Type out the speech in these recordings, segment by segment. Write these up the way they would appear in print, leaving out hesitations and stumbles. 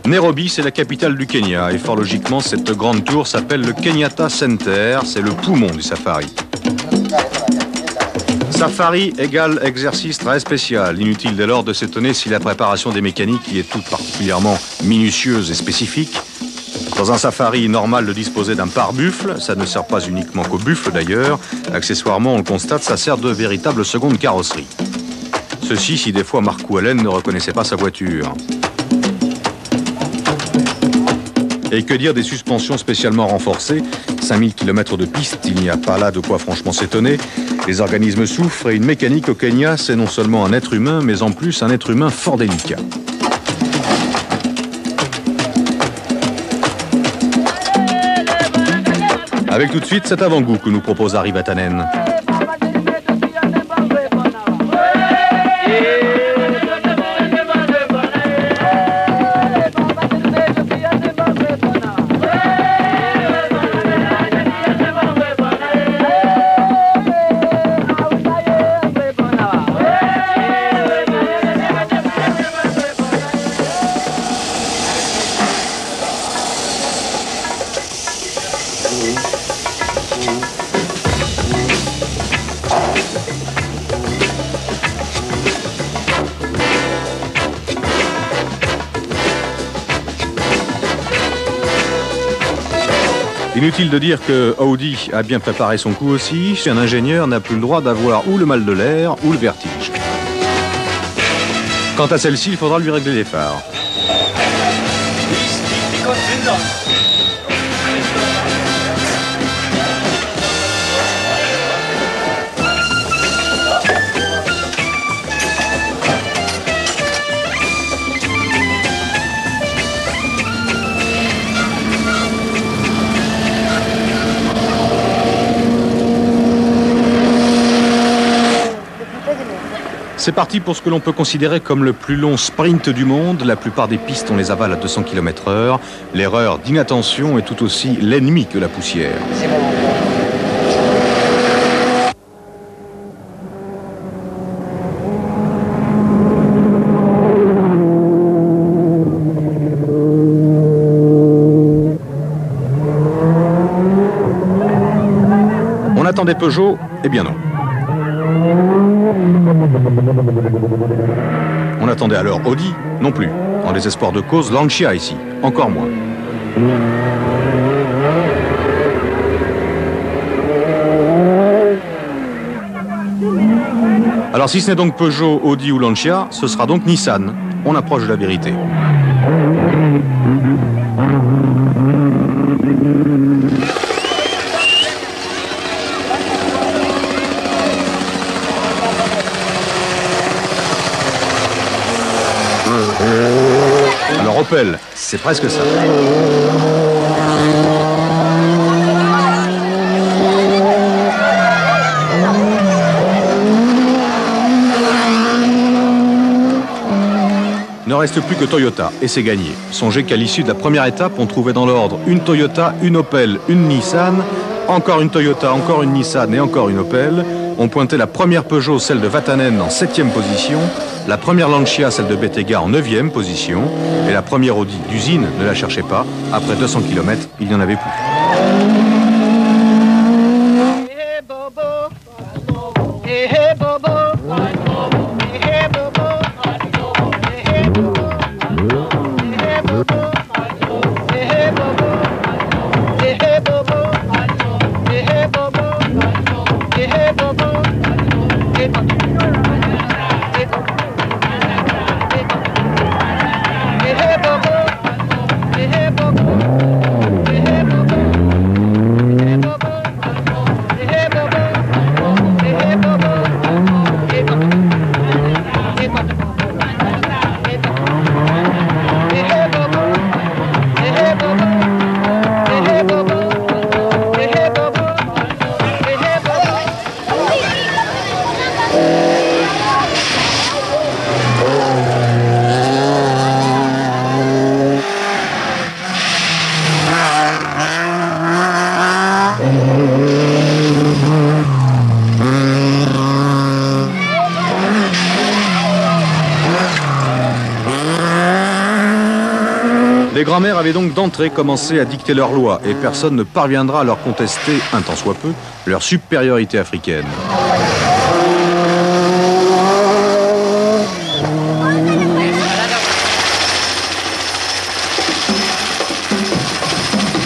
Nairobi, c'est la capitale du Kenya et fort logiquement, cette grande tour s'appelle le Kenyatta Center, c'est le poumon du safari. Safari égale exercice très spécial. Inutile dès lors de s'étonner si la préparation des mécaniques y est toute particulièrement minutieuse et spécifique. Dans un safari normal de disposer d'un pare-buffle, ça ne sert pas uniquement qu'au buffle d'ailleurs, accessoirement on le constate, ça sert de véritable seconde carrosserie. Ceci si des fois Mark Wallen ne reconnaissait pas sa voiture. Et que dire des suspensions spécialement renforcées? 5000 km de piste, il n'y a pas là de quoi franchement s'étonner. Les organismes souffrent et une mécanique au Kenya, c'est non seulement un être humain, mais en plus un être humain fort délicat. Avec tout de suite cet avant-goût que nous propose Ari Vatanen. Inutile de dire que Audi a bien préparé son coup aussi. Un ingénieur n'a plus le droit d'avoir ou le mal de l'air ou le vertige. Quant à celle-ci, il faudra lui régler les phares. C'est parti pour ce que l'on peut considérer comme le plus long sprint du monde. La plupart des pistes, on les avale à 200 km/h. L'erreur d'inattention est tout aussi l'ennemi que la poussière. On attendait Peugeot? Eh bien non. On attendait alors Audi? Non plus. En désespoir de cause, Lancia ici. Encore moins. Alors si ce n'est donc Peugeot, Audi ou Lancia, ce sera donc Nissan. On approche de la vérité. Alors Opel, c'est presque ça. Il ne reste plus que Toyota, et c'est gagné. Songez qu'à l'issue de la première étape, on trouvait dans l'ordre une Toyota, une Opel, une Nissan, encore une Toyota, encore une Nissan et encore une Opel. On pointait la première Peugeot, celle de Vatanen, en 7e position, la première Lancia, celle de Bettega, en 9e position, et la première Audi d'usine, ne la cherchez pas, après 200 km, il n'y en avait plus. Les grands-mères avaient donc d'entrée commencé à dicter leurs lois et personne ne parviendra à leur contester, un tant soit peu, leur supériorité africaine.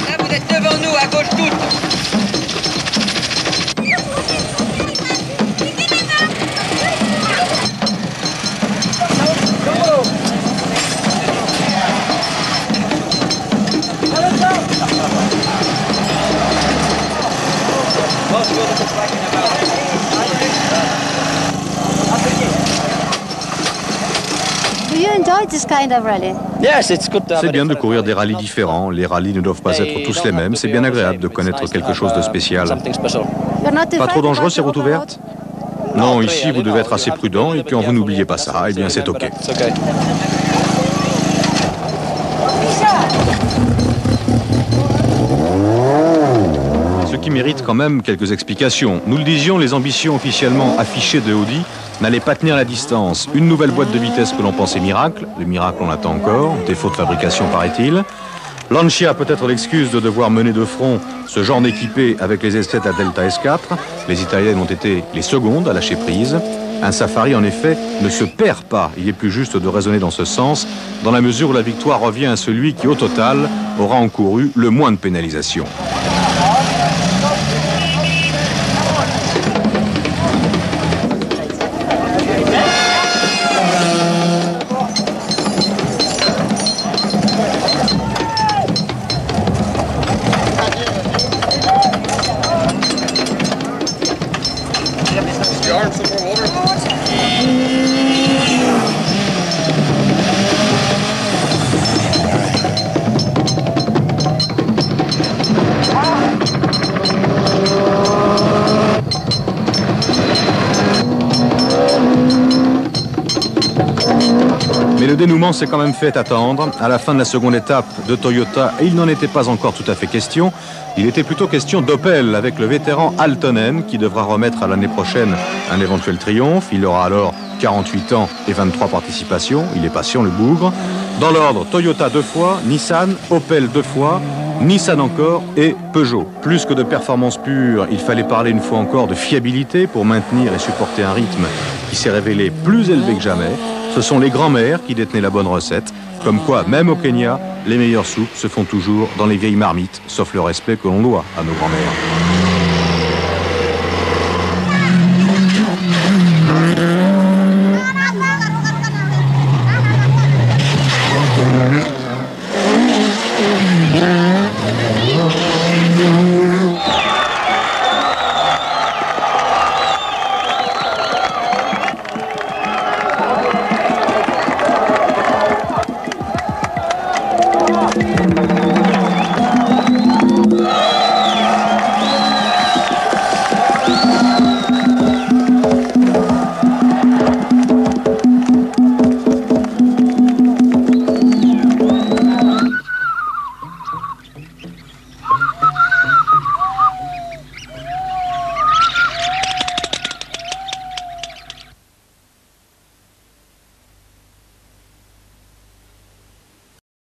Là, vous êtes devant nous, à gauche toute. C'est bien de courir des rallyes différents. Les rallyes ne doivent pas être tous les mêmes. C'est bien agréable de connaître quelque chose de spécial. Pas trop dangereux ces routes ouvertes? Non, ici vous devez être assez prudent et quand vous n'oubliez pas ça, eh bien c'est ok. Ce qui mérite quand même quelques explications. Nous le disions, les ambitions officiellement affichées de Audi n'allaient pas tenir la distance. Une nouvelle boîte de vitesse que l'on pensait miracle. Le miracle on l'attend encore, défaut de fabrication paraît-il. Lancia a peut-être l'excuse de devoir mener de front ce genre d'équipé avec les S7 à Delta S4. Les Italiennes ont été les secondes à lâcher prise. Un Safari, en effet, ne se perd pas. Il est plus juste de raisonner dans ce sens, dans la mesure où la victoire revient à celui qui, au total, aura encouru le moins de pénalisations. Mais le dénouement s'est quand même fait attendre. À la fin de la seconde étape de Toyota, et il n'en était pas encore tout à fait question, il était plutôt question d'Opel avec le vétéran Aaltonen qui devra remettre à l'année prochaine un éventuel triomphe. Il aura alors 48 ans et 23 participations. Il est patient, le bougre. Dans l'ordre, Toyota 2 fois, Nissan, Opel 2 fois, Nissan encore et Peugeot. Plus que de performance pure, il fallait parler une fois encore de fiabilité pour maintenir et supporter un rythme qui s'est révélé plus élevé que jamais. Ce sont les grands-mères qui détenaient la bonne recette. Comme quoi, même au Kenya, les meilleures soupes se font toujours dans les vieilles marmites, sauf le respect que l'on doit à nos grands-mères.